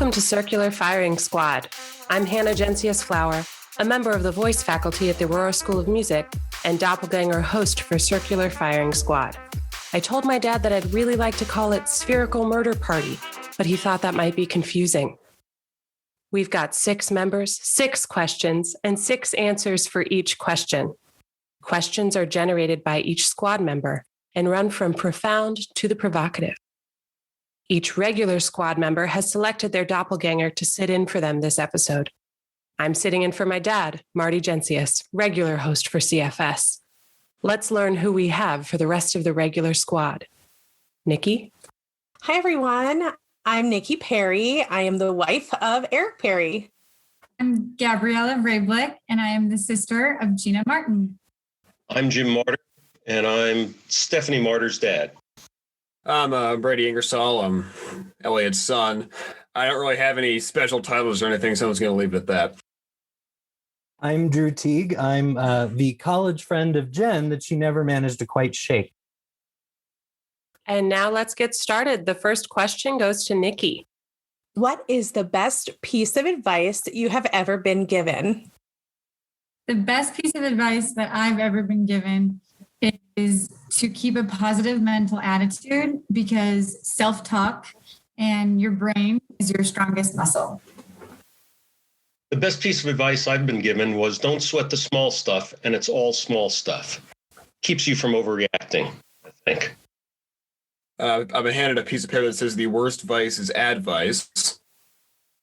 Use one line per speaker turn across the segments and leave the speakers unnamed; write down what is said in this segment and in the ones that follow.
Welcome to Circular Firing Squad. I'm Hannah Jencius Flower, a member of the voice faculty at the Aurora School of Music and doppelganger host for Circular Firing Squad. I told my dad that I'd really like to call it Spherical Murder Party, but he thought that might be confusing. We've got 6 members, 6 questions, and 6 answers for each question. Questions are generated by each squad member and run from profound to the provocative. Each regular squad member has selected their doppelganger to sit in for them this episode. I'm sitting in for my dad, Marty Jencius, regular host for CFS. Let's learn who we have for the rest of the regular squad. Nikki?
Hi, everyone. I'm Nikki Perry. I am the wife of Eric Perry.
I'm Gabriella Vrablik, and I am the sister of Gina Martin.
I'm Jim Marder, and I'm Stephanie Marder's dad.
I'm Brady Ingersoll. I'm Elliot's son. I don't really have any special titles or anything, so I'm just going to leave it at that.
I'm Drew Teague. I'm the college friend of Jen that she never managed to quite shake.
And now let's get started. The first question goes to Nikki.
What is the best piece of advice that you have ever been given?
The best piece of advice that I've ever been given is to keep a positive mental attitude, because self-talk and your brain is your strongest muscle.
The best piece of advice I've been given was don't sweat the small stuff, and it's all small stuff. Keeps you from overreacting, I think.
I've been handed a piece of paper that says the worst vice is advice.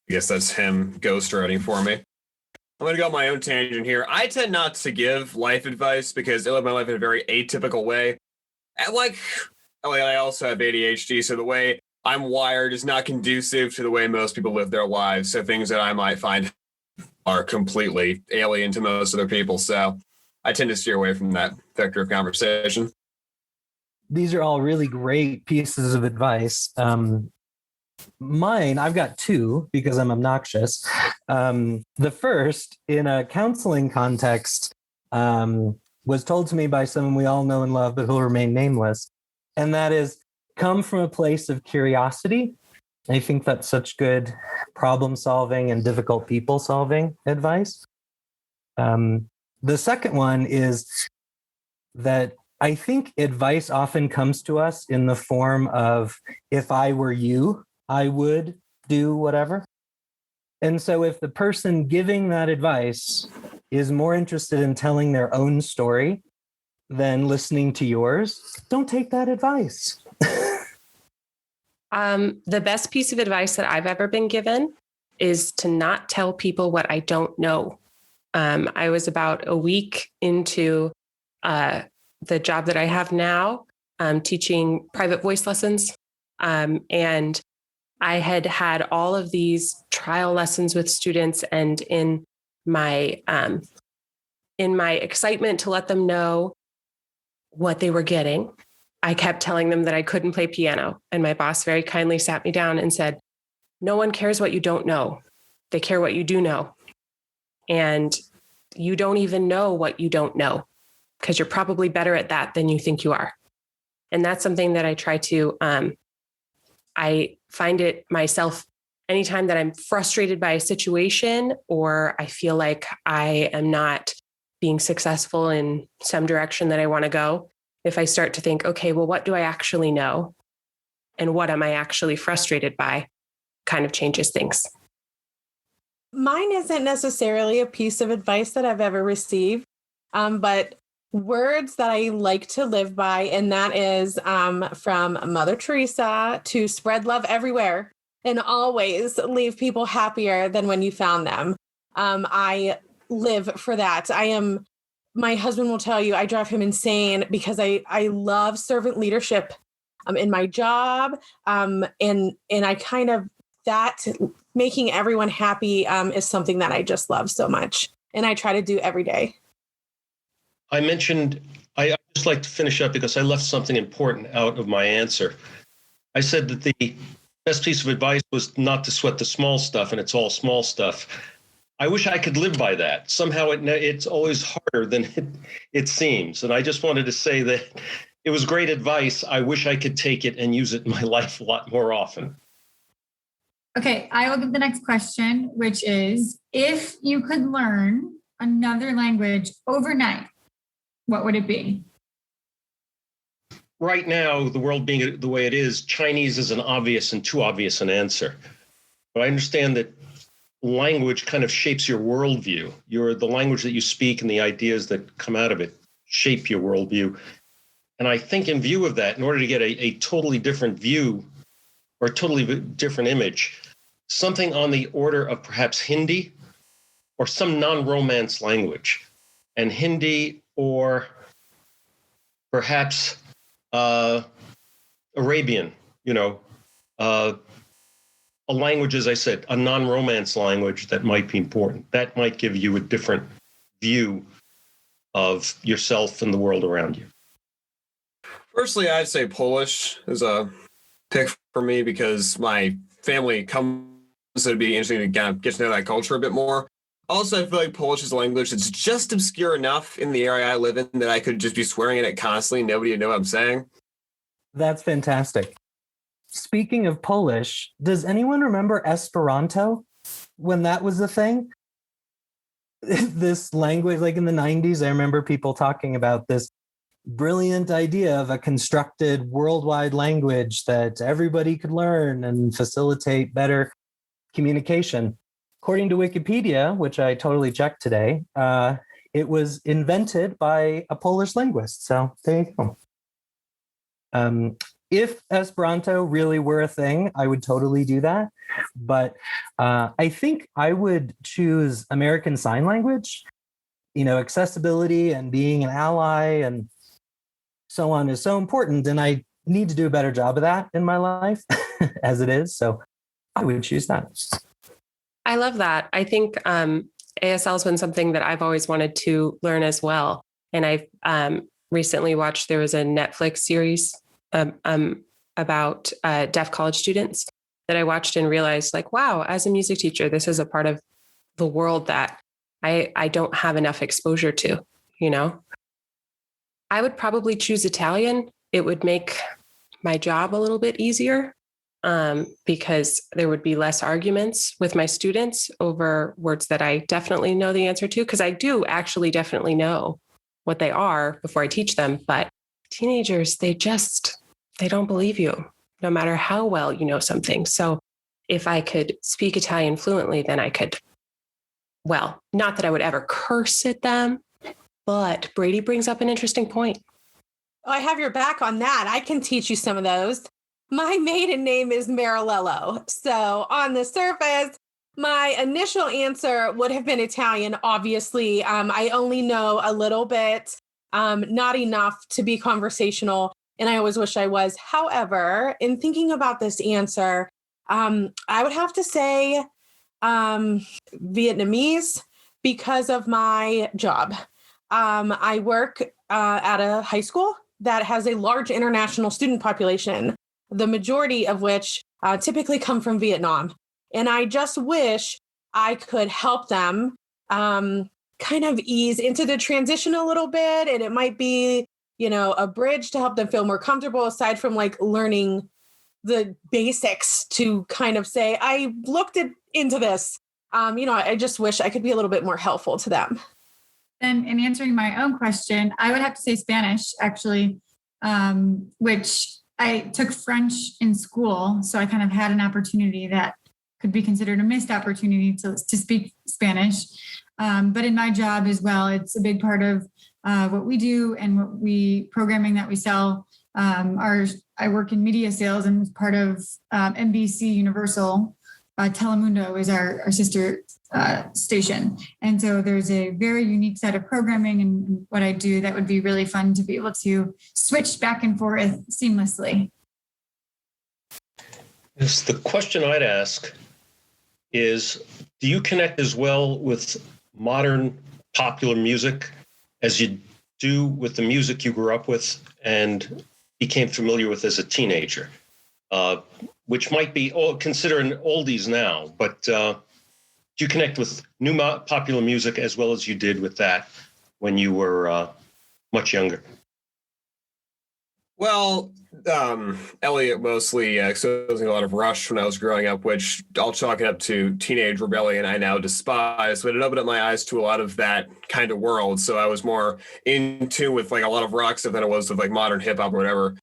I guess that's him ghostwriting for me. I'm going to go on my own tangent here. I tend not to give life advice because I live my life in a very atypical way. I also have ADHD, so the way I'm wired is not conducive to the way most people live their lives. So things that I might find are completely alien to most other people. So I tend to steer away from that vector of conversation.
These are all really great pieces of advice. Mine, I've got 2 because I'm obnoxious. The first, in a counseling context, was told to me by someone we all know and love, but who'll remain nameless. And that is, come from a place of curiosity. I think that's such good problem solving and difficult people solving advice. The second one is that I think advice often comes to us in the form of, if I were you, I would do whatever. And so if the person giving that advice is more interested in telling their own story than listening to yours, don't take that advice.
The best piece of advice that I've ever been given is to not tell people what I don't know. I was about a week into the job that I have now, teaching private voice lessons. And I had had all of these trial lessons with students, and in my excitement to let them know what they were getting, I kept telling them that I couldn't play piano. And my boss very kindly sat me down and said, "No one cares what you don't know. They care what you do know. And you don't even know what you don't know, because you're probably better at that than you think you are." And that's something that I try to, I find it myself anytime that I'm frustrated by a situation, or I feel like I am not being successful in some direction that I want to go. If I start to think, okay, well, what do I actually know? And what am I actually frustrated by? Kind of changes things.
Mine isn't necessarily a piece of advice that I've ever received, but words that I like to live by, and that is from Mother Teresa, to spread love everywhere and always leave people happier than when you found them. I live for that. My husband will tell you, I drive him insane because I love servant leadership in my job. And I kind of, that making everyone happy is something that I just love so much. And I try to do every day.
I just like to finish up because I left something important out of my answer. I said that the best piece of advice was not to sweat the small stuff, and it's all small stuff. I wish I could live by that. Somehow it's always harder than it seems. And I just wanted to say that it was great advice. I wish I could take it and use it in my life a lot more often.
Okay, I will give the next question, which is, if you could learn another language overnight, what would it be?
Right now, the world being the way it is, Chinese is an obvious and too obvious an answer. But I understand that language kind of shapes your worldview. The language that you speak and the ideas that come out of it shape your worldview. And I think in view of that, in order to get a totally different view or a totally different image, something on the order of perhaps Hindi or some non-Romance language. And Hindi or perhaps Arabian, a language, as I said, a non-Romance language that might be important. That might give you a different view of yourself and the world around you.
Personally, I'd say Polish is a pick for me because my family comes, so it'd be interesting to kind of get to know that culture a bit more. Also, I feel like Polish is a language that's just obscure enough in the area I live in that I could just be swearing at it constantly. Nobody would know what I'm saying.
That's fantastic. Speaking of Polish, does anyone remember Esperanto when that was a thing? This language, like in the 90s, I remember people talking about this brilliant idea of a constructed worldwide language that everybody could learn and facilitate better communication. According to Wikipedia, which I totally checked today, it was invented by a Polish linguist. So there you go. If Esperanto really were a thing, I would totally do that. But I think I would choose American Sign Language. Accessibility and being an ally and so on is so important. And I need to do a better job of that in my life as it is. So I would choose that.
I love that. I think ASL has been something that I've always wanted to learn as well. And I've recently watched, there was a Netflix series about deaf college students that I watched and realized, like, wow, as a music teacher, this is a part of the world that I don't have enough exposure to, I would probably choose Italian. It would make my job a little bit easier. Because there would be less arguments with my students over words that I definitely know the answer to, because I do actually definitely know what they are before I teach them. But teenagers, they don't believe you, no matter how well you know something. So if I could speak Italian fluently, then I could, well, not that I would ever curse at them, but Brady brings up an interesting point.
Oh, I have your back on that. I can teach you some of those. My maiden name is Marilello. So on the surface, my initial answer would have been Italian, obviously. I only know a little bit, not enough to be conversational, and I always wish I was. However, in thinking about this answer, I would have to say Vietnamese because of my job. I work at a high school that has a large international student population, the majority of which typically come from Vietnam. And I just wish I could help them kind of ease into the transition a little bit. And it might be, a bridge to help them feel more comfortable, aside from like learning the basics to kind of say, I looked into this. I just wish I could be a little bit more helpful to them.
And in answering my own question, I would have to say Spanish, actually, which I took French in school. So I kind of had an opportunity that could be considered a missed opportunity to speak Spanish. But in my job as well, it's a big part of what we do and programming that we sell. I work in media sales, and as part of NBC Universal, Telemundo is our sister station. And so there's a very unique set of programming and what I do that would be really fun to be able to switch back and forth seamlessly.
Yes, the question I'd ask is, do you connect as well with modern popular music as you do with the music you grew up with and became familiar with as a teenager? Which might be considered oldies now, but do you connect with new popular music as well as you did with that when you were much younger?
Well, Elliot mostly exposing a lot of Rush when I was growing up, which I'll chalk it up to teenage rebellion I now despise, but it opened up my eyes to a lot of that kind of world. So I was more in tune with like a lot of rock stuff than it was with like modern hip hop or whatever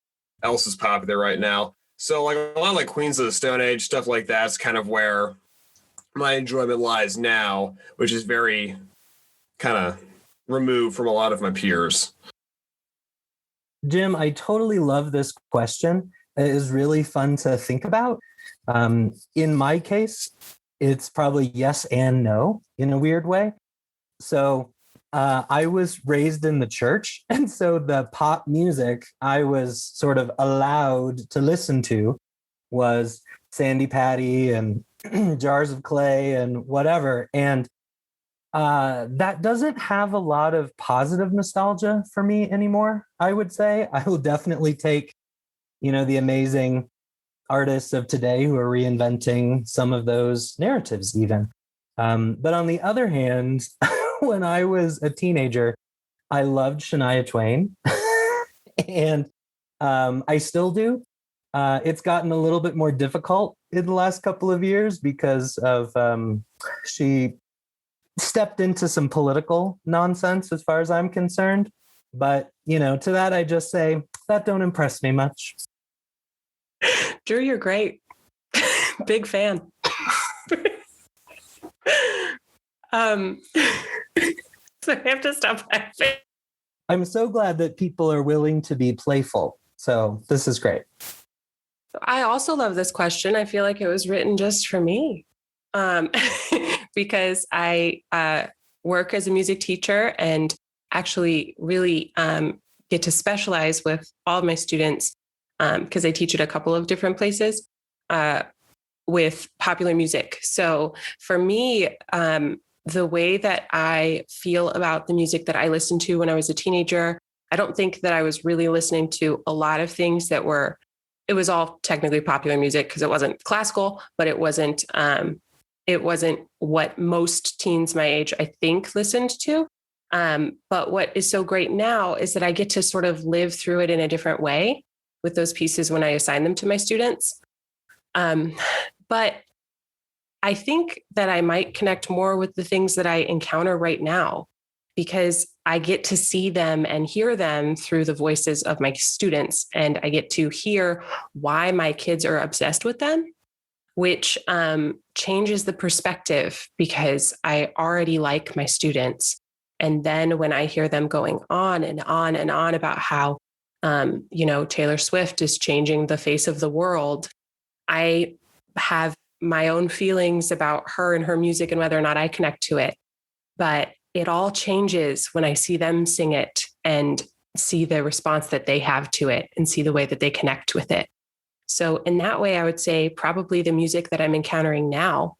else is popular right now. So like a lot of like Queens of the Stone Age, stuff like that's kind of where my enjoyment lies now, which is very kind of removed from a lot of my peers.
Jim, I totally love this question. It is really fun to think about. In my case, it's probably yes and no in a weird way. So I was raised in the church, and so the pop music I was sort of allowed to listen to was Sandy Patty and Jars of Clay and whatever. And that doesn't have a lot of positive nostalgia for me anymore, I would say. I will definitely take, the amazing artists of today who are reinventing some of those narratives even. But on the other hand, when I was a teenager, I loved Shania Twain. And I still do. It's gotten a little bit more difficult in the last couple of years because of she stepped into some political nonsense as far as I'm concerned. But, to that, I just say that don't impress me much.
Drew, you're great. Big fan. So I have to stop laughing.
I'm so glad that people are willing to be playful. So this is great.
I also love this question. I feel like it was written just for me. Because I work as a music teacher and actually really get to specialize with all of my students because I teach at a couple of different places with popular music. So for me, the way that I feel about the music that I listened to when I was a teenager, I don't think that I was really listening to a lot of things that it was all technically popular music because it wasn't classical, but it wasn't what most teens my age, I think, listened to. But what is so great now is that I get to sort of live through it in a different way with those pieces when I assign them to my students. But I think that I might connect more with the things that I encounter right now because I get to see them and hear them through the voices of my students. And I get to hear why my kids are obsessed with them, which changes the perspective because I already like my students. And then when I hear them going on and on and on about how, Taylor Swift is changing the face of the world, I have my own feelings about her and her music and whether or not I connect to it. But it all changes when I see them sing it and see the response that they have to it and see the way that they connect with it. So in that way, I would say probably the music that I'm encountering now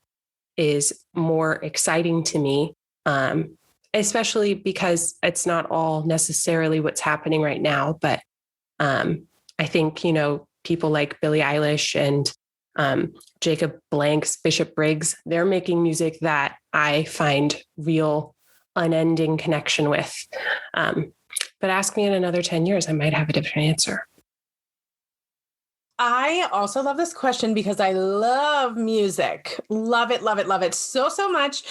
is more exciting to me, especially because it's not all necessarily what's happening right now. But I think, people like Billie Eilish and Jacob Blank's Bishop Briggs, they're making music that I find real unending connection with. But ask me in another 10 years, I might have a different answer.
I also love this question because I love music. Love it, love it, love it so, so much.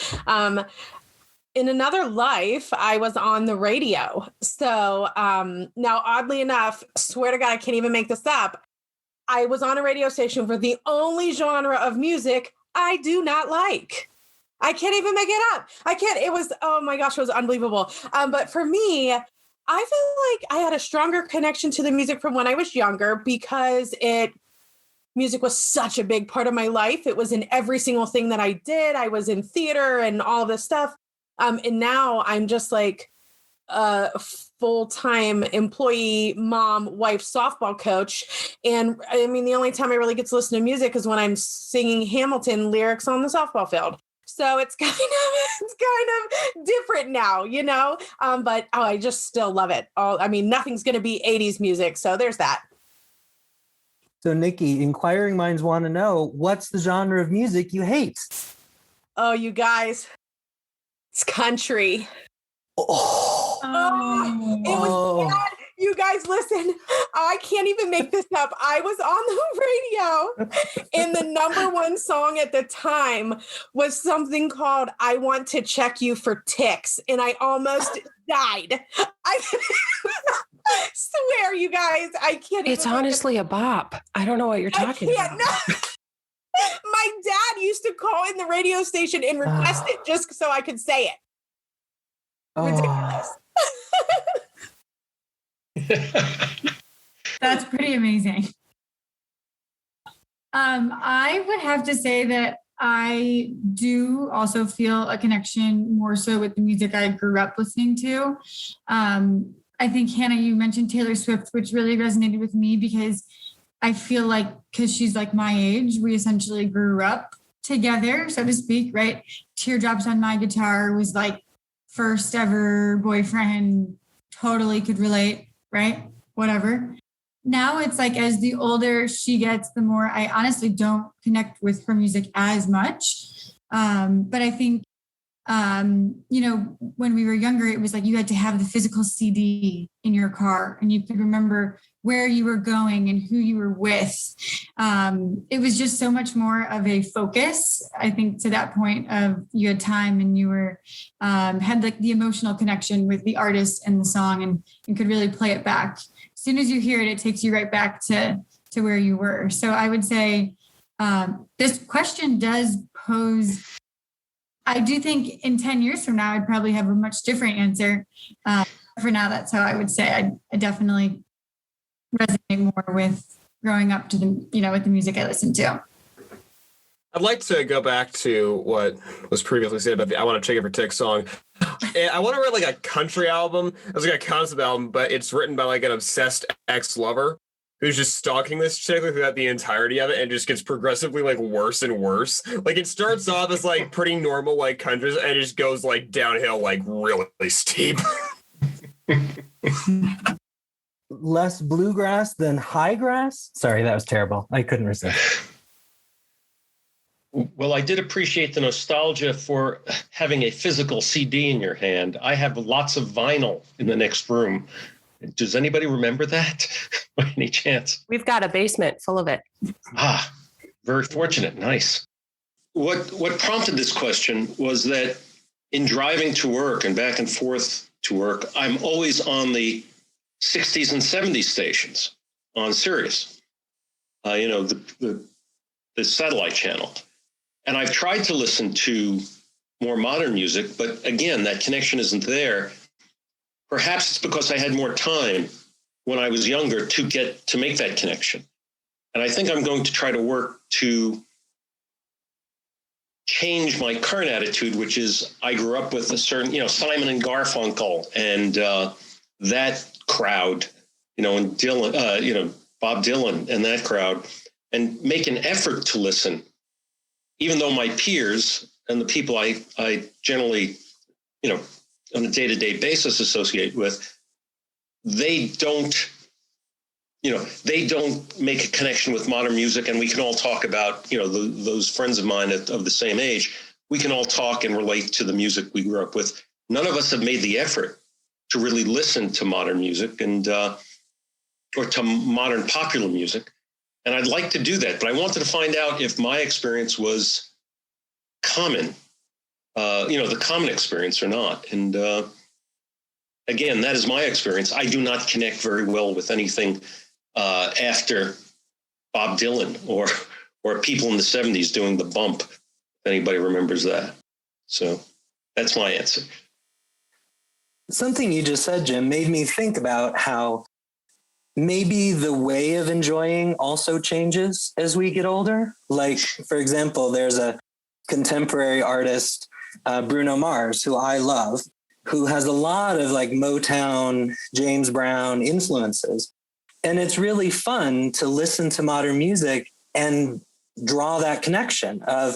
In another life, I was on the radio. So now, oddly enough, swear to God, I can't even make this up. I was on a radio station for the only genre of music I do not like. I can't even make it up. It was, oh my gosh, it was unbelievable. But for me, I feel like I had a stronger connection to the music from when I was younger because music was such a big part of my life. It was in every single thing that I did. I was in theater and all this stuff. And now I'm just like a full-time employee, mom, wife, softball coach. And I mean, the only time I really get to listen to music is when I'm singing Hamilton lyrics on the softball field. So it's kind of different now, but I just still love it. Nothing's going to be 80s music. So there's that.
So Nikki, inquiring minds want to know, what's the genre of music you hate?
Oh, you guys, it's country.
Oh,
it was bad. You guys, guys, listen, I can't even make this up. I was on the radio and the number one song at the time was something called I Want to Check You for Ticks. And I almost died. I swear, you guys, I can't.
It's honestly a bop. I don't know what you're talking about.
No. My dad used to call in the radio station and request it just so I could say it. Ridiculous.
That's pretty amazing. I would have to say that I do also feel a connection more so with the music I grew up listening to. I think, Hannah, you mentioned Taylor Swift, which really resonated with me because I feel like, because she's like my age, we essentially grew up together, so to speak, right? Teardrops on My Guitar was like first ever boyfriend, totally could relate, right? Whatever. Now it's like, as the older she gets, the more I honestly don't connect with her music as much. But I think, when we were younger, it was like you had to have the physical CD in your car and you could remember where you were going and who you were with. It was just so much more of a focus, I think, to that point of you had time and you were had like the emotional connection with the artist and the song and could really play it back. As soon as you hear it, it takes you right back to where you were. So I would say this question does pose, I do think in 10 years from now, I'd probably have a much different answer. For now, that's how I would say I definitely resonate more with growing up to with the music I listen to.
I'd like to go back to what was previously said about the I Want to Check It for Ticks song. And I want to write like a country album. It's like a concept album, but it's written by like an obsessed ex-lover who's just stalking this chick throughout the entirety of it and just gets progressively like worse and worse. Like it starts off as like pretty normal like country and it just goes like downhill like really steep.
Less bluegrass than high grass? Sorry, that was terrible. I couldn't resist.
Well, I did appreciate the nostalgia for having a physical CD in your hand. I have lots of vinyl in the next room. Does anybody remember that by any chance?
We've got a basement full of it.
Ah, very fortunate. Nice. What prompted this question was that in driving to work and back and forth to work, I'm always on the 60s and 70s stations on Sirius, the satellite channel. And I've tried to listen to more modern music, but again, that connection isn't there. Perhaps it's because I had more time when I was younger to make that connection. And I think I'm going to try to work to change my current attitude, which is I grew up with a certain, Simon and Garfunkel and that crowd, and Dylan, Bob Dylan and that crowd, and make an effort to listen, even though my peers and the people I generally, on a day-to-day basis associate with, they don't make a connection with modern music. And we can all talk about, those friends of mine of the same age, we can all talk and relate to the music we grew up with. None of us have made the effort to really listen to modern music and or to modern popular music. And I'd like to do that, but I wanted to find out if my experience was common, the common experience or not. And again, that is my experience. I do not connect very well with anything after Bob Dylan or people in the 70s doing the bump, if anybody remembers that. So that's my answer.
Something you just said, Jim, made me think about how maybe the way of enjoying also changes as we get older. Like, for example, there's a contemporary artist, Bruno Mars, who I love, who has a lot of like Motown, James Brown influences. And it's really fun to listen to modern music and draw that connection of,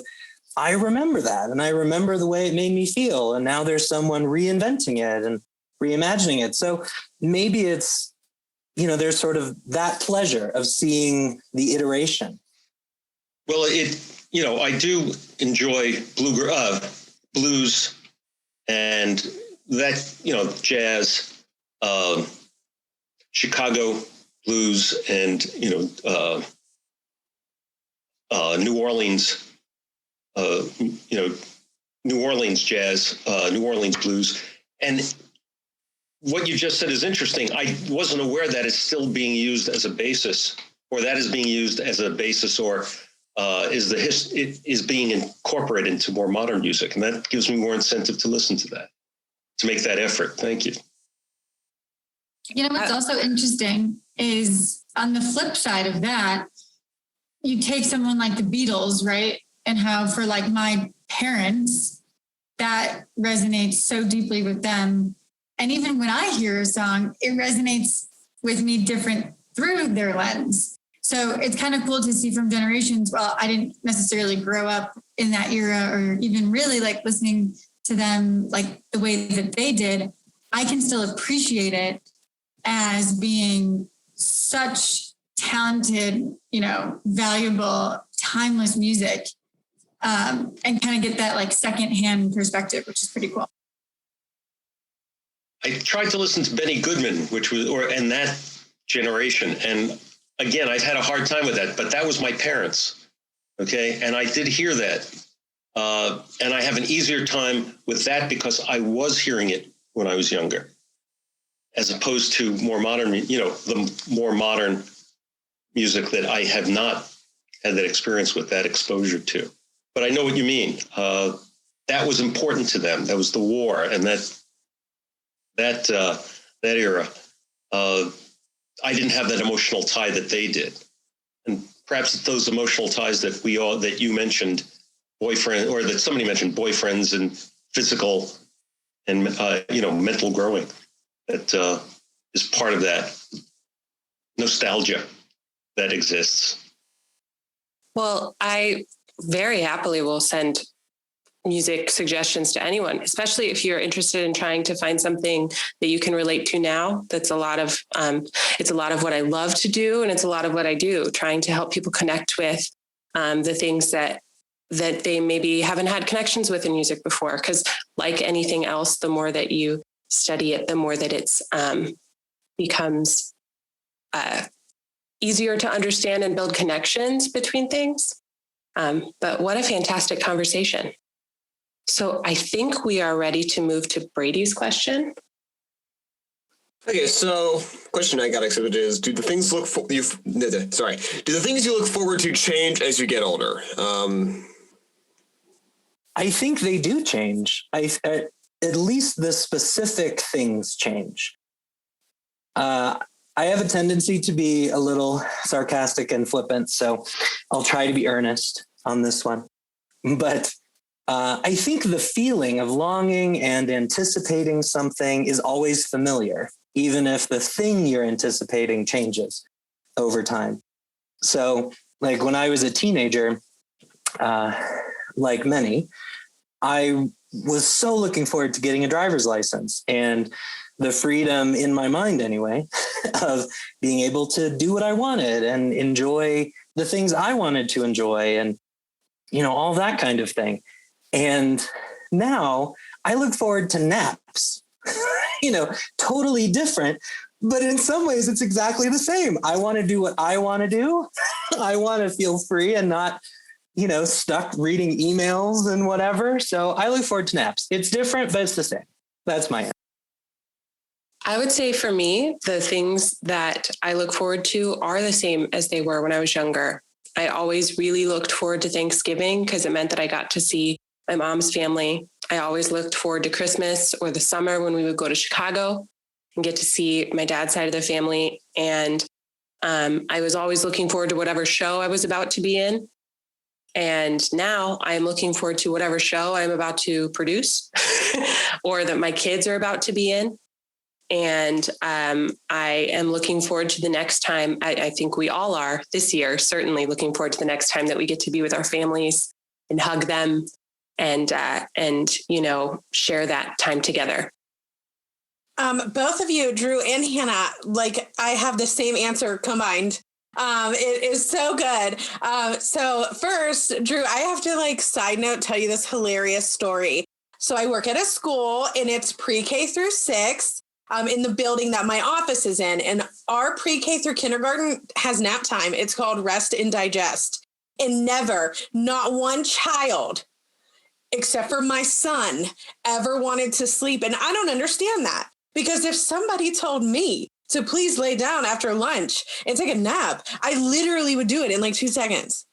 I remember that. And I remember the way it made me feel. And now there's someone reinventing it and reimagining it. So maybe it's, there's sort of that pleasure of seeing the iteration.
Well, I do enjoy blues and that, jazz. Chicago blues and, New Orleans, New Orleans jazz, New Orleans blues. And what you just said is interesting. I wasn't aware that it's still being used as a basis, or that is being used as a basis, or it is being incorporated into more modern music. And that gives me more incentive to listen to that, to make that effort. Thank you.
You know, what's also interesting is on the flip side of that, you take someone like the Beatles, right? And how for like my parents, that resonates so deeply with them. And even when I hear a song, it resonates with me different through their lens. So it's kind of cool to see from generations. Well, I didn't necessarily grow up in that era or even really like listening to them like the way that they did. I can still appreciate it as being such talented, valuable, timeless music, and kind of get that like secondhand perspective, which is pretty cool.
I tried to listen to Benny Goodman, and that generation. And again, I've had a hard time with that, but that was my parents. Okay. And I did hear that. And I have an easier time with that because I was hearing it when I was younger, as opposed to more modern, the more modern music that I have not had that experience with, that exposure to. But I know what you mean. That was important to them. That was the war, and that era. I didn't have that emotional tie that they did, and perhaps those emotional ties that you mentioned, boyfriend, or that somebody mentioned, boyfriends and physical and mental growing. That is part of that nostalgia that exists.
Well, I very happily will send music suggestions to anyone, especially if you're interested in trying to find something that you can relate to now. That's it's a lot of what I love to do. And it's a lot of what I do, trying to help people connect with the things that they maybe haven't had connections with in music before. Because like anything else, the more that you study it, the more that it's becomes easier to understand and build connections between things. But what a fantastic conversation. So I think we are ready to move to Brady's question.
Okay, so question I got accepted is: do the things you look forward to change as you get older?
I think they do change. At least the specific things change. I have a tendency to be a little sarcastic and flippant, so I'll try to be earnest on this one. But I think the feeling of longing and anticipating something is always familiar, even if the thing you're anticipating changes over time. So, like when I was a teenager, like many, I was so looking forward to getting a driver's license and the freedom, in my mind anyway, of being able to do what I wanted and enjoy the things I wanted to enjoy and, all that kind of thing. And now I look forward to naps, totally different, but in some ways it's exactly the same. I want to do what I want to do. I want to feel free and not, stuck reading emails and whatever. So I look forward to naps. It's different, but it's the same. That's my answer.
I would say for me, the things that I look forward to are the same as they were when I was younger. I always really looked forward to Thanksgiving because it meant that I got to see my mom's family. I always looked forward to Christmas or the summer when we would go to Chicago and get to see my dad's side of the family. And I was always looking forward to whatever show I was about to be in. And now I'm looking forward to whatever show I'm about to produce or that my kids are about to be in. And I am looking forward to the next time. I think we all are this year, certainly looking forward to the next time that we get to be with our families and hug them and share that time together.
Both of you, Drew and Hannah, I have the same answer combined. It is so good. So first, Drew, I have to side note, tell you this hilarious story. So I work at a school and it's pre-K through 6. in the building that my office is in. And our pre-K through kindergarten has nap time. It's called Rest and Digest. And never, not one child, except for my son, ever wanted to sleep. And I don't understand that, because if somebody told me to please lay down after lunch and take a nap, I literally would do it in like 2 seconds.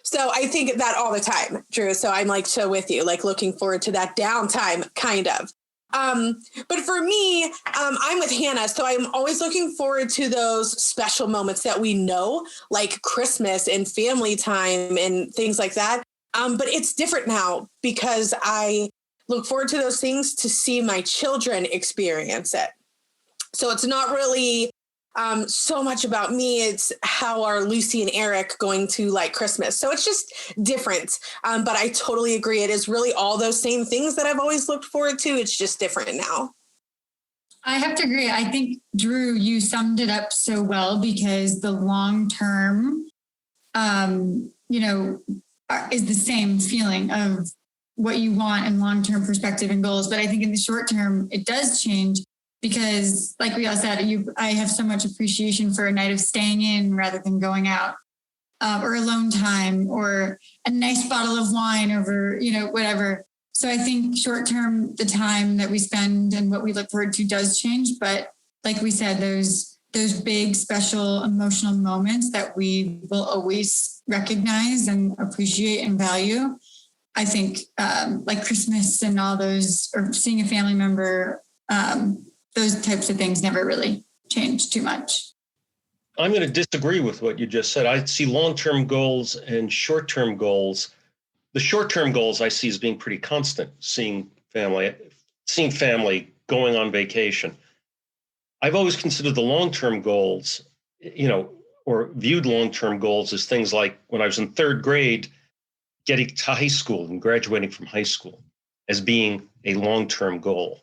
So I think that all the time, Drew. So I'm like so with you, like looking forward to that downtime, kind of. But for me, I'm with Hannah. So I'm always looking forward to those special moments that we know, like Christmas and family time and things like that. But it's different now because I look forward to those things to see my children experience it. So it's not really so much about me. It's how are Lucy and Eric going to like Christmas. So it's just different. But I totally agree. It is really all those same things that I've always looked forward to. It's just different now.
I have to agree. I think, Drew, you summed it up so well, because the long term, is the same feeling of what you want in long-term perspective and goals. But I think in the short term, it does change, because like we all said, I have so much appreciation for a night of staying in rather than going out, or alone time, or a nice bottle of wine over, whatever. So I think short term, the time that we spend and what we look forward to does change. But like we said, those big, special, emotional moments that we will always recognize and appreciate and value, I think like Christmas and all those, or seeing a family member, those types of things never really change too much.
I'm going to disagree with what you just said. I see long-term goals and short-term goals. The short-term goals I see as being pretty constant, seeing family, going on vacation. I've always considered the long-term goals, or viewed long-term goals as things like when I was in third grade, getting to high school and graduating from high school as being a long-term goal.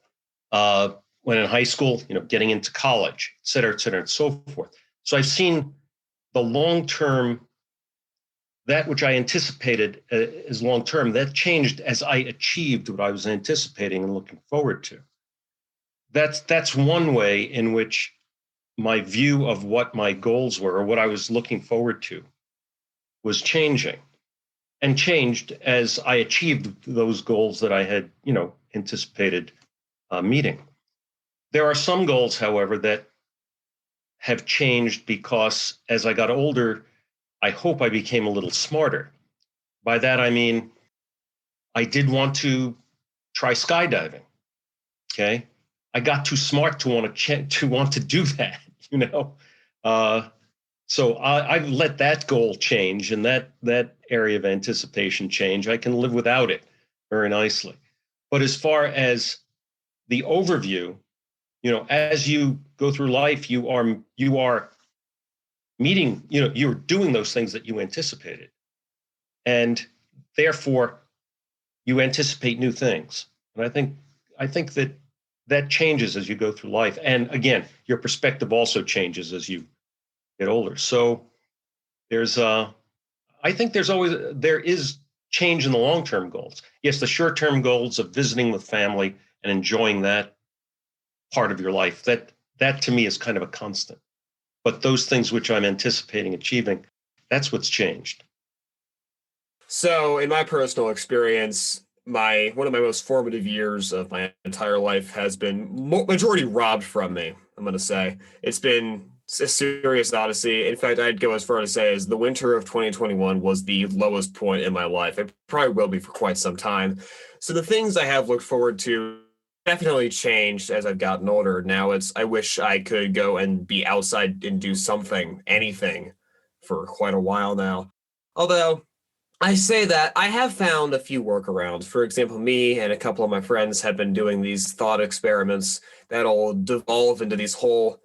When in high school, getting into college, et cetera, and so forth. So I've seen the long-term, that which I anticipated as long-term, that changed as I achieved what I was anticipating and looking forward to. That's one way in which my view of what my goals were, or what I was looking forward to, was changing, and changed as I achieved those goals that I had, anticipated meeting. There are some goals, however, that have changed because as I got older, I hope I became a little smarter. By that, I mean, I did want to try skydiving. Okay. I got too smart to want to do that, So I've let that goal change, and that area of anticipation change. I can live without it very nicely. But as far as the overview, as you go through life, you are meeting, you're doing those things that you anticipated. And therefore you anticipate new things. And I think that changes as you go through life. And again, your perspective also changes as you get older. So there is change in the long-term goals. Yes, the short-term goals of visiting with family and enjoying that part of your life, that to me is kind of a constant. But those things which I'm anticipating achieving, that's what's changed.
So in my personal experience, one of my most formative years of my entire life has been majority robbed from me, I'm going to say. It's been a serious odyssey. In fact, I'd go as far as to say as the winter of 2021 was the lowest point in my life. It probably will be for quite some time. So the things I have looked forward to definitely changed as I've gotten older. Now I wish I could go and be outside and do something, anything, for quite a while now. Although I say that I have found a few workarounds. For example, me and a couple of my friends have been doing these thought experiments that'll devolve into these whole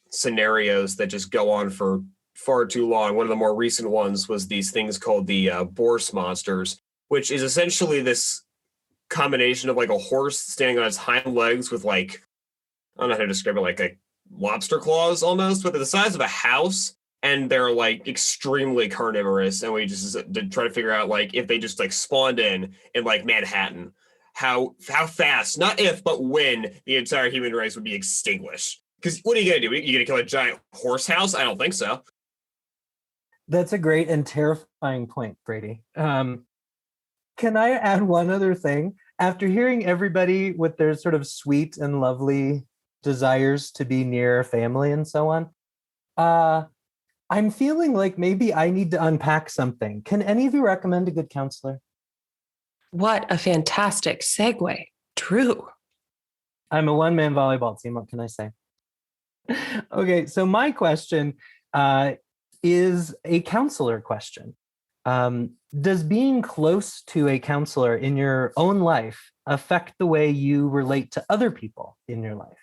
scenarios that just go on for far too long. One of the more recent ones was these things called the Bourse monsters, which is essentially this combination of a horse standing on its hind legs with I don't know how to describe it, a lobster claws almost, but they're the size of a house, and they're extremely carnivorous. And we just try to figure out if they just spawned in Manhattan, how fast, not if, but when the entire human race would be extinguished. Because what are you going to do? You going to kill a giant horse house? I don't think so.
That's a great and terrifying point, Brady. Can I add one other thing? After hearing everybody with their sort of sweet and lovely desires to be near family and so on, I'm feeling like maybe I need to unpack something. Can any of you recommend a good counselor?
What a fantastic segue. Drew.
I'm a one-man volleyball team. What can I say? Okay, so my question is a counselor question. Does being close to a counselor in your own life affect the way you relate to other people in your life?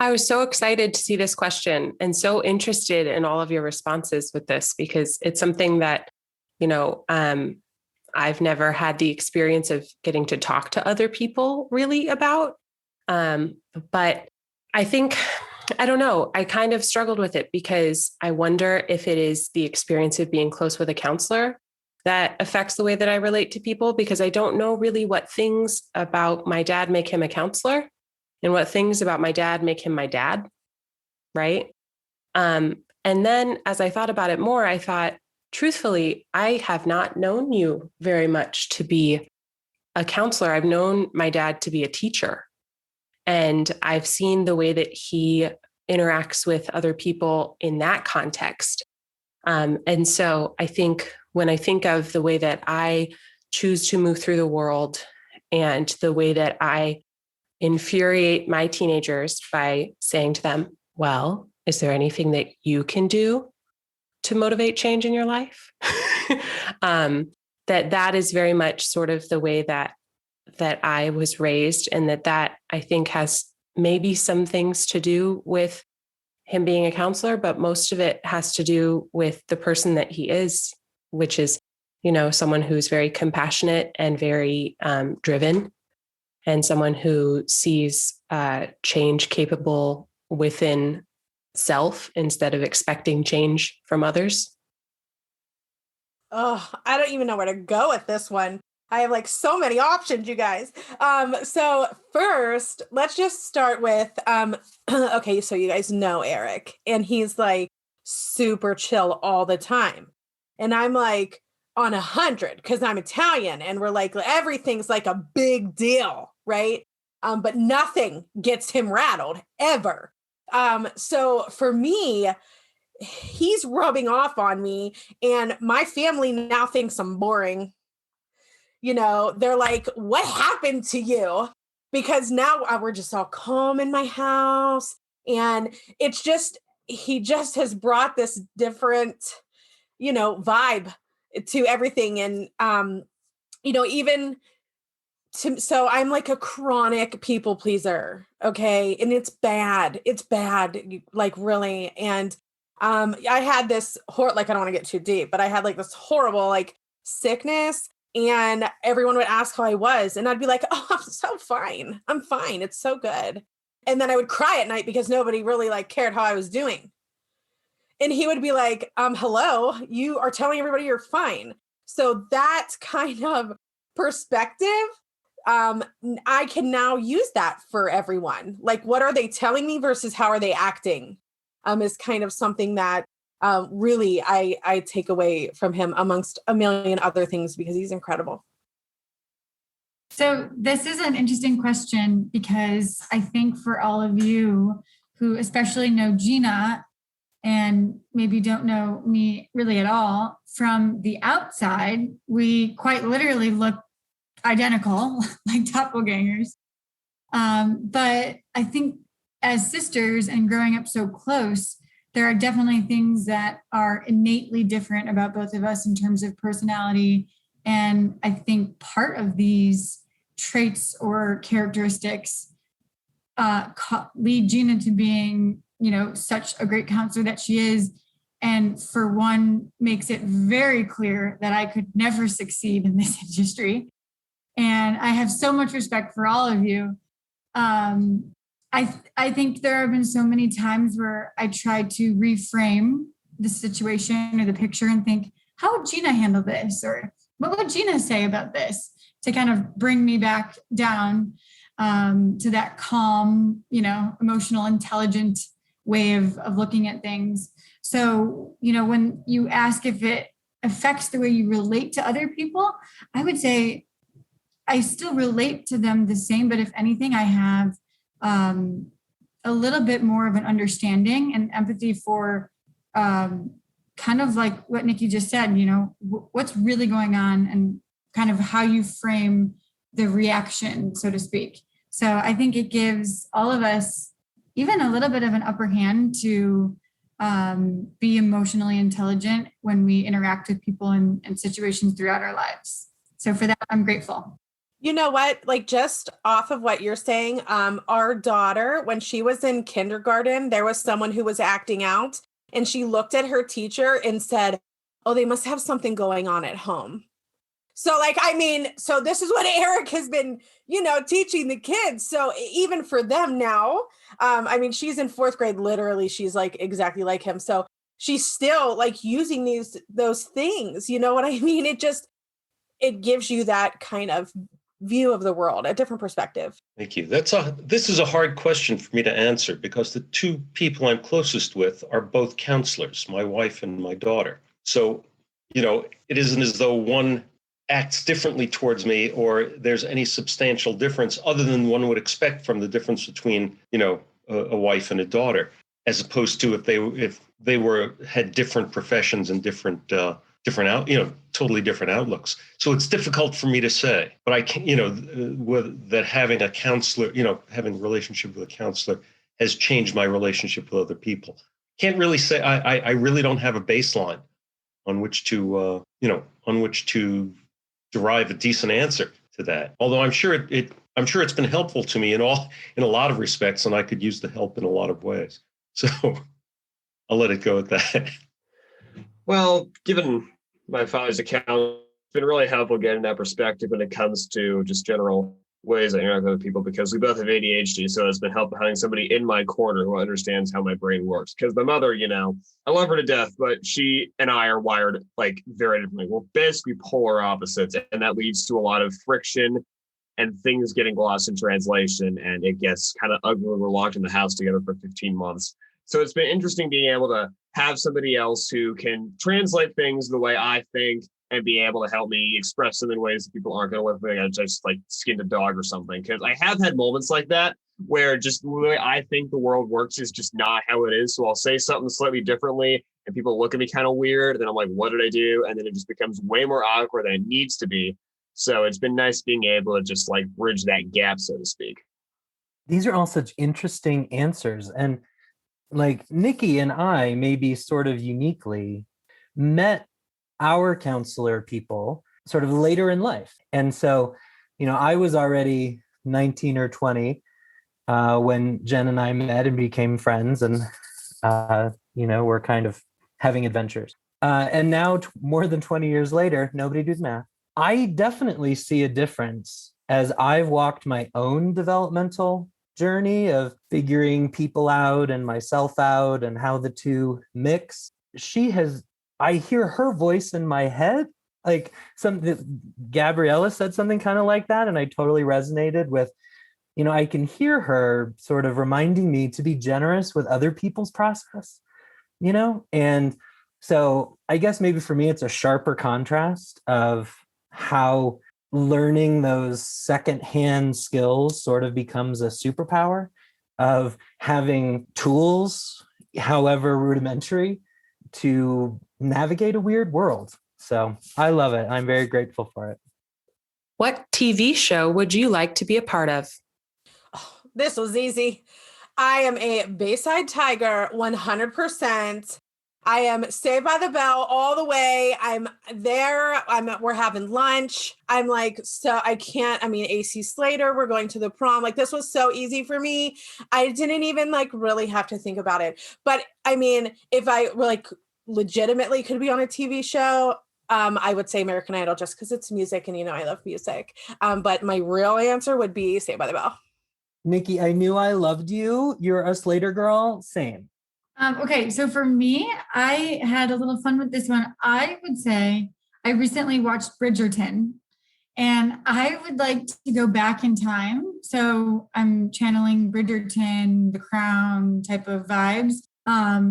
I was so excited to see this question and so interested in all of your responses with this, because it's something that, I've never had the experience of getting to talk to other people really about. But I think, I don't know, I kind of struggled with it because I wonder if it is the experience of being close with a counselor that affects the way that I relate to people, because I don't know really what things about my dad make him a counselor and what things about my dad make him my dad. Right. And then as I thought about it more, I thought, truthfully, I have not known you very much to be a counselor. I've known my dad to be a teacher, and I've seen the way that he interacts with other people in that context. And so I think when I think of the way that I choose to move through the world and the way that I infuriate my teenagers by saying to them, well, is there anything that you can do to motivate change in your life? that is very much sort of the way that I was raised, and that I think has maybe some things to do with him being a counselor, but most of it has to do with the person that he is, which is, someone who's very compassionate and very driven, and someone who sees change capable within self instead of expecting change from others.
Oh, I don't even know where to go with this one. I have like so many options, you guys. So first, let's just start with, okay, so you guys know Eric, and he's like super chill all the time. And I'm like on 100 because I'm Italian, and we're like, everything's like a big deal, right? But nothing gets him rattled ever. So for me, he's rubbing off on me, and my family now thinks I'm boring. They're like, what happened to you? Because now we're just all calm in my house. And it's just, he just has brought this different, vibe to everything. And, even so I'm like a chronic people pleaser. Okay. And it's bad. It's bad. Like really. And, I had this I don't want to get too deep, but I had like this horrible, like sickness. And everyone would ask how I was. And I'd be like, oh, I'm so fine. I'm fine. It's so good. And then I would cry at night because nobody really like cared how I was doing. And he would be like, hello, you are telling everybody you're fine. So that kind of perspective, I can now use that for everyone. Like, what are they telling me versus how are they acting? Is kind of something that really I take away from him amongst a million other things, because he's incredible.
So this is an interesting question, because I think for all of you who especially know Gina and maybe don't know me really at all, from the outside, we quite literally look identical, like doppelgängers. But I think as sisters and growing up so close, there are definitely things that are innately different about both of us in terms of personality. And I think part of these traits or characteristics lead Gina to being, such a great counselor that she is. And for one, makes it very clear that I could never succeed in this industry. And I have so much respect for all of you. I think there have been so many times where I tried to reframe the situation or the picture and think, how would Gina handle this? Or what would Gina say about this? to kind of bring me back down to that calm, emotional, intelligent way of looking at things. So, when you ask if it affects the way you relate to other people, I would say I still relate to them the same, but if anything, I have a little bit more of an understanding and empathy for kind of like what Nikki just said, what's really going on and kind of how you frame the reaction, so to speak. So I think it gives all of us even a little bit of an upper hand to be emotionally intelligent when we interact with people in situations throughout our lives. So for that, I'm grateful.
You know what? Like just off of what you're saying, our daughter, when she was in kindergarten, there was someone who was acting out and she looked at her teacher and said, "Oh, they must have something going on at home." So so this is what Eric has been, teaching the kids. So even for them now, she's in 4th grade, literally, she's like exactly like him. So she's still like using those things, you know what I mean? It gives you that kind of view of the world, a different perspective.
Thank you. This is a hard question for me to answer because the two people I'm closest with are both counselors, my wife and my daughter. So, it isn't as though one acts differently towards me or there's any substantial difference other than one would expect from the difference between, a wife and a daughter, as opposed to if they had different professions and totally different outlooks. So it's difficult for me to say, but I can, that having a counselor, having a relationship with a counselor has changed my relationship with other people. Can't really say, I really don't have a baseline on which to derive a decent answer to that. Although I'm sure it's been helpful to me in a lot of respects, and I could use the help in a lot of ways. So I'll let it go at that.
Well, given my father's account, it's been really helpful getting that perspective when it comes to just general ways I interact with other people, because we both have ADHD. So it's been helpful having somebody in my corner who understands how my brain works. Because my mother, I love her to death, but she and I are wired like very differently. We're basically polar opposites. And that leads to a lot of friction and things getting lost in translation. And it gets kind of ugly when we're locked in the house together for 15 months. So it's been interesting being able to have somebody else who can translate things the way I think and be able to help me express them in ways that people aren't going to with me. I just like skinned a dog or something. Because I have had moments like that where just the way I think the world works is just not how it is. So I'll say something slightly differently and people look at me kind of weird. And then I'm like, what did I do? And then it just becomes way more awkward than it needs to be. So it's been nice being able to just like bridge that gap, so to speak.
These are all such interesting answers. And like Nikki and I maybe sort of uniquely met our counselor people sort of later in life. And so, I was already 19 or 20 when Jen and I met and became friends and, we're kind of having adventures. And now more than 20 years later, nobody does math. I definitely see a difference as I've walked my own developmental journey of figuring people out and myself out and how the two mix. I hear her voice in my head, like Gabriella said something kind of like that. And I totally resonated with, I can hear her sort of reminding me to be generous with other people's process, and so I guess maybe for me, it's a sharper contrast of how learning those secondhand skills sort of becomes a superpower of having tools, however rudimentary, to navigate a weird world. So I love it. I'm very grateful for it.
What TV show would you like to be a part of?
Oh, this was easy. I am a Bayside Tiger, 100%. I am Saved by the Bell all the way. I'm there. We're having lunch. I'm like, so I can't, AC Slater, we're going to the prom. Like, this was so easy for me. I didn't even really have to think about it. But if I legitimately could be on a TV show, I would say American Idol just because it's music and, I love music. But my real answer would be Saved by the Bell.
Nikki, I knew I loved you. You're a Slater girl. Same.
Okay, so for me, I had a little fun with this one. I would say I recently watched Bridgerton, And I would like to go back in time. So I'm channeling Bridgerton, The Crown type of vibes,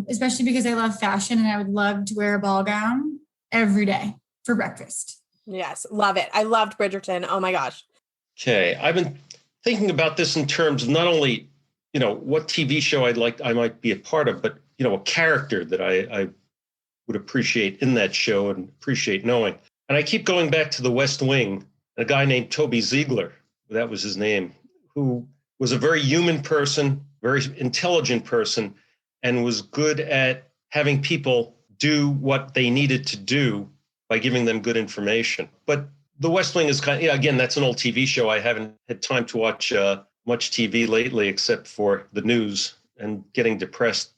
especially because I love fashion and I would love to wear a ball gown every day for breakfast.
Yes, love it. I loved Bridgerton. Oh my gosh.
Okay, I've been thinking about this in terms of not only, what TV show I might be a part of, but, a character that I would appreciate in that show and appreciate knowing. And I keep going back to The West Wing, a guy named Toby Ziegler, that was his name, who was a very human person, very intelligent person, and was good at having people do what they needed to do by giving them good information. But The West Wing is again, that's an old TV show. I haven't had time to watch much TV lately, except for the news and getting depressed,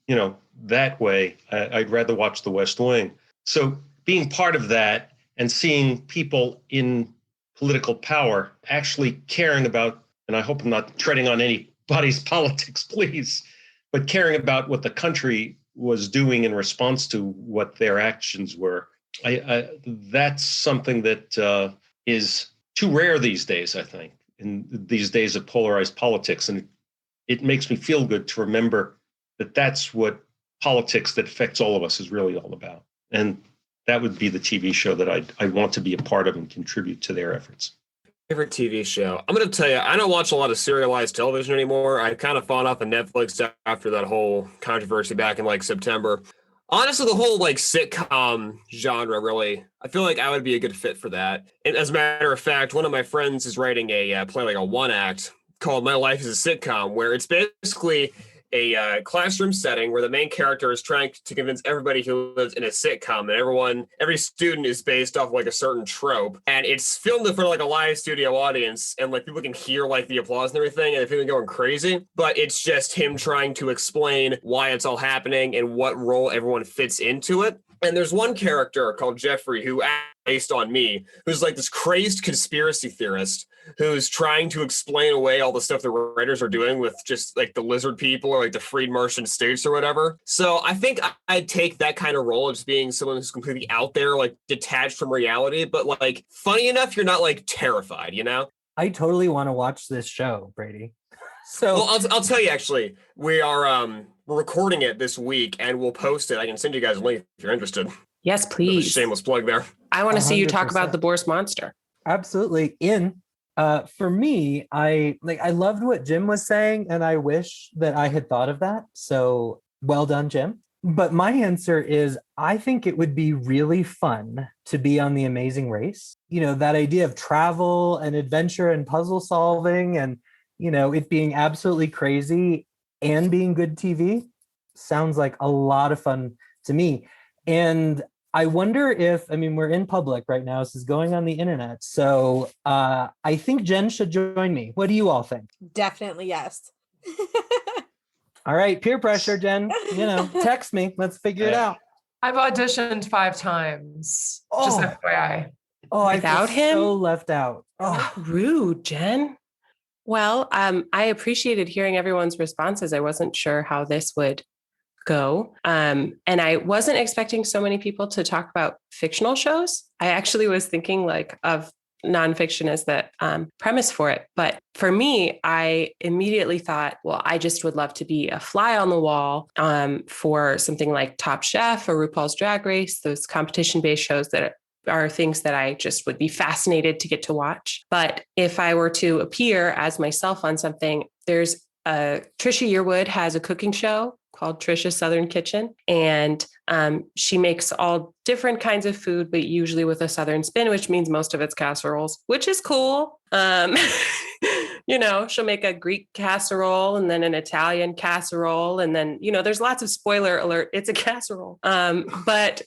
that way. I'd rather watch The West Wing. So being part of that and seeing people in political power actually caring about, and I hope I'm not treading on anybody's politics, please, but caring about what the country was doing in response to what their actions were. That's something that is too rare these days, I think, in these days of polarized politics. And it makes me feel good to remember that that's what politics that affects all of us is really all about. And that would be the TV show that I'd want to be a part of and contribute to their efforts.
Favorite TV show? I'm going to tell you, I don't watch a lot of serialized television anymore. I kind of fallen off of Netflix after that whole controversy back in September. Honestly, the whole sitcom genre, really, I feel like I would be a good fit for that. And as a matter of fact, one of my friends is writing a play, a one act called My Life is a Sitcom, where it's basically a classroom setting where the main character is trying to convince everybody who lives in a sitcom, and every student is based off a certain trope, and it's filmed in front of a live studio audience, and people can hear the applause and everything, and they're going crazy. But it's just him trying to explain why it's all happening and what role everyone fits into it. And there's one character called Jeffrey who based on me, who's this crazed conspiracy theorist who's trying to explain away all the stuff the writers are doing with just the lizard people or the freed Martian states or whatever. So I think I'd take that kind of role of just being someone who's completely out there, detached from reality, but funny enough, you're not terrified,
I totally want to watch this show, Brady. So
well, I'll tell you, actually, we are we're recording it this week and we'll post it. I can send you guys a link if you're interested.
Yes, please.
Shameless plug there.
I want to see you talk about the Bourse Monster.
Absolutely. For me, I loved what Jim was saying, and I wish that I had thought of that. So well done, Jim. But my answer is, I think it would be really fun to be on The Amazing Race. That idea of travel and adventure and puzzle solving and, it being absolutely crazy and being good TV sounds like a lot of fun to me. And I wonder if, we're in public right now. This is going on the internet. So I think Jen should join me. What do you all think?
Definitely yes.
All right, peer pressure, Jen. Text me. Let's figure it out.
I've auditioned 5 times. Just FYI.
Oh,
Without
I
him?
feel so left out. Oh.
Rude, Jen. Well, I appreciated hearing everyone's responses. I wasn't sure how this would go. And I wasn't expecting so many people to talk about fictional shows. I actually was thinking of nonfiction as the premise for it. But for me, I immediately thought, well, I just would love to be a fly on the wall for something like Top Chef or RuPaul's Drag Race, those competition-based shows that are things that I just would be fascinated to get to watch. But if I were to appear as myself on something, there's Trisha Yearwood has a cooking show called Trisha's Southern Kitchen. And she makes all different kinds of food, but usually with a Southern spin, which means most of it's casseroles, which is cool. She'll make a Greek casserole and then an Italian casserole. And then, there's lots of spoiler alert. It's a casserole. But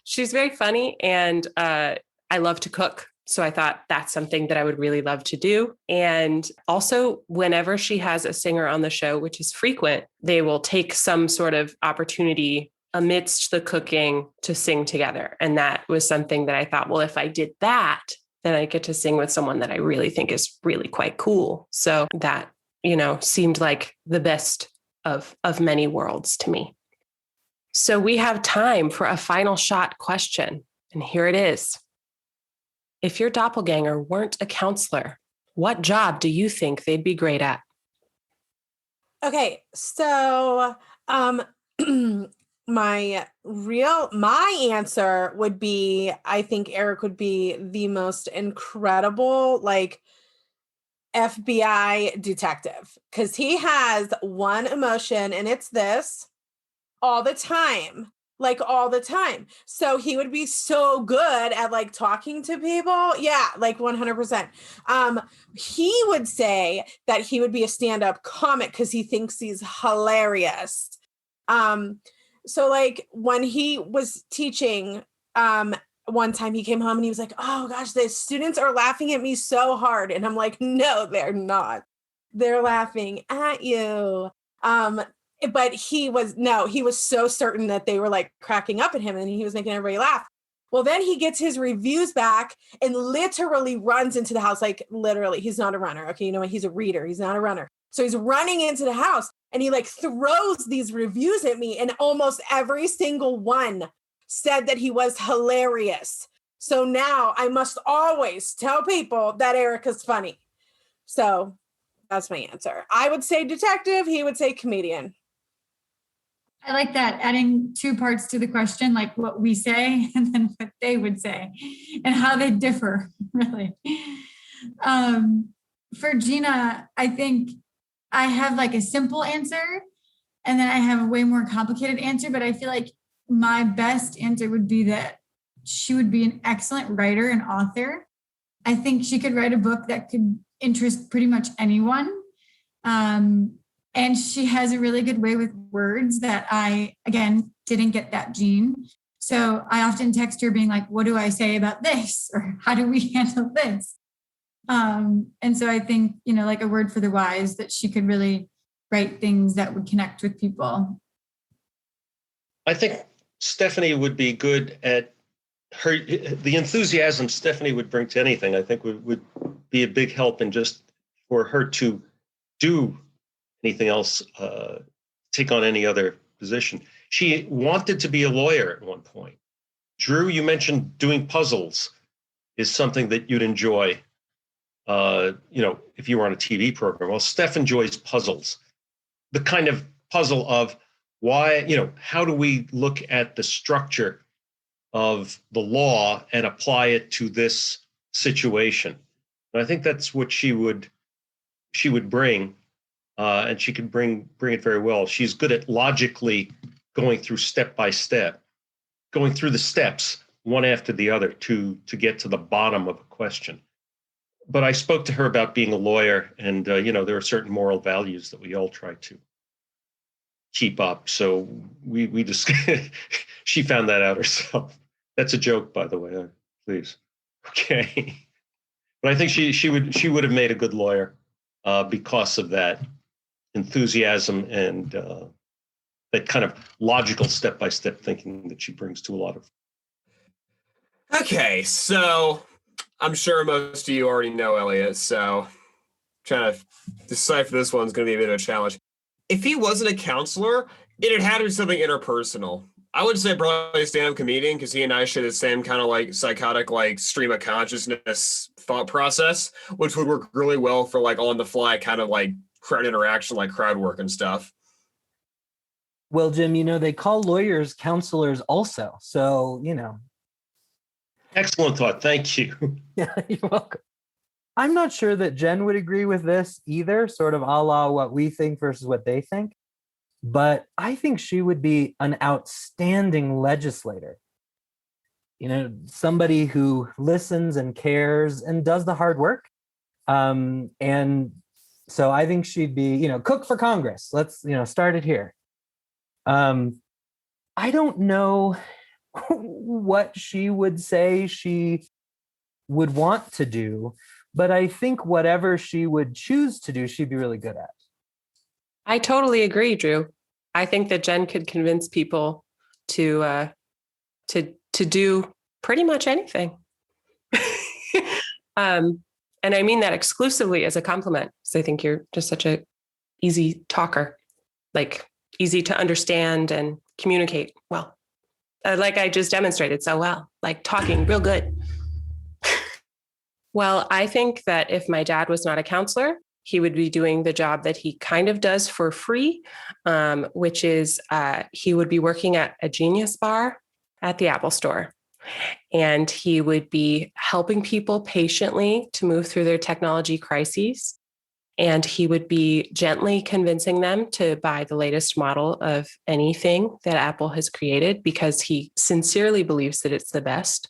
she's very funny and I love to cook. So I thought that's something that I would really love to do. And also, whenever she has a singer on the show, which is frequent, they will take some sort of opportunity amidst the cooking to sing together. And that was something that I thought, well, if I did that, then I get to sing with someone that I really think is really quite cool. So that, seemed like the best of many worlds to me. So we have time for a final shot question. And here it is. If your doppelganger weren't a counselor, what job do you think they'd be great at?
Okay, so my answer would be, I think Eric would be the most incredible, like, FBI detective, because he has one emotion, and it's this all the time, like all the time. So he would be so good at like talking to people. Yeah, like 100%. He would say that he would be a stand-up comic because he thinks he's hilarious. So like when he was teaching, one time he came home and he was like, oh gosh, the students are laughing at me so hard. And I'm like, no, they're not. They're laughing at you. But he was so certain that they were like cracking up at him and he was making everybody laugh. Well, then he gets his reviews back and literally runs into the house. Like literally, he's not a runner. Okay. You know what? He's a reader. He's not a runner. So he's running into the house and he like throws these reviews at me. And almost every single one said that he was hilarious. So now I must always tell people that Eric is funny. So that's my answer. I would say detective. He would say comedian.
I like that, adding two parts to the question, like what we say and then what they would say and how they differ, really. For Gina, I think I have like a simple answer and then I have a way more complicated answer, but I feel like my best answer would be that she would be an excellent writer and author. I think she could write a book that could interest pretty much anyone. And she has a really good way with words that I, again, didn't get that gene. So I often text her being like, what do I say about this? Or how do we handle this? And so I think, like a word for the wise, that she could really write things that would connect with people.
I think Stephanie would be good at the enthusiasm Stephanie would bring to anything. I think would be a big help in just for her to do anything else, take on any other position. She wanted to be a lawyer at one point. Drew, you mentioned doing puzzles is something that you'd enjoy, if you were on a TV program. Well, Steph enjoys puzzles. The kind of puzzle of why, how do we look at the structure of the law and apply it to this situation? And I think that's what she would bring. And she can bring it very well. She's good at logically going through step by step, going through the steps one after the other to get to the bottom of a question. But I spoke to her about being a lawyer, and there are certain moral values that we all try to keep up. So we just she found that out herself. That's a joke, by the way. Please, okay. But I think she would have made a good lawyer because of that enthusiasm and that kind of logical step-by-step thinking that she brings to a lot of.
Okay, so I'm sure most of you already know Elliot, so trying to decipher this one's going to be a bit of a challenge. If he wasn't a counselor, it'd have to be something interpersonal. I would say probably a stand-up comedian because he and I share the same kind of like psychotic like stream of consciousness thought process, which would work really well for like on the fly kind of like crowd interaction, like crowd work and stuff.
Well, Jim, they call lawyers counselors also. So,
Excellent thought. Thank you.
Yeah, you're welcome. I'm not sure that Jen would agree with this either, sort of a la what we think versus what they think. But I think she would be an outstanding legislator. Somebody who listens and cares and does the hard work. And so I think she'd be, cook for Congress. Let's, start it here. I don't know what she would say she would want to do, but I think whatever she would choose to do, she'd be really good at.
I totally agree, Drew. I think that Jen could convince people to do pretty much anything. And I mean that exclusively as a compliment, because I think you're just such a easy talker, like easy to understand and communicate well. Like I just demonstrated so well, like talking real good. Well, I think that if my dad was not a counselor, he would be doing the job that he kind of does for free, which is he would be working at a Genius bar at the Apple Store. And he would be helping people patiently to move through their technology crises. And he would be gently convincing them to buy the latest model of anything that Apple has created because he sincerely believes that it's the best.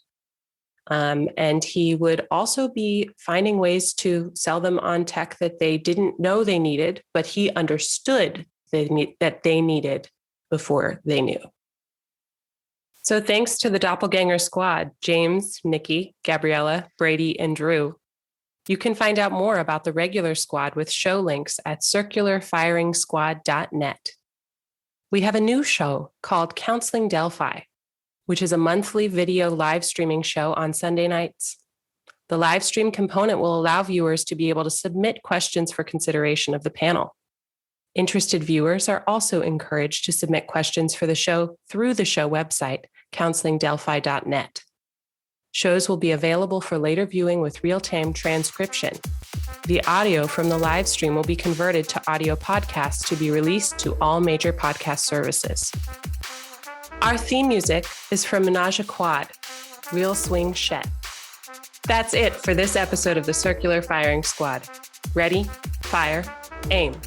And he would also be finding ways to sell them on tech that they didn't know they needed, but he understood that they needed before they knew. So thanks to the Doppelgänger squad, James, Nikki, Gabriella, Brady, and Drew. You can find out more about the regular squad with show links at circularfiringsquad.net. We have a new show called Counseling Delphi, which is a monthly video live streaming show on Sunday nights. The live stream component will allow viewers to be able to submit questions for consideration of the panel. Interested viewers are also encouraged to submit questions for the show through the show website, counselingdelphi.net. Shows will be available for later viewing with real-time transcription. The audio from the live stream will be converted to audio podcasts to be released to all major podcast services. Our theme music is from Menage a Quad, Real Swing Shet. That's it for this episode of the Circular Firing Squad. Ready, fire, aim.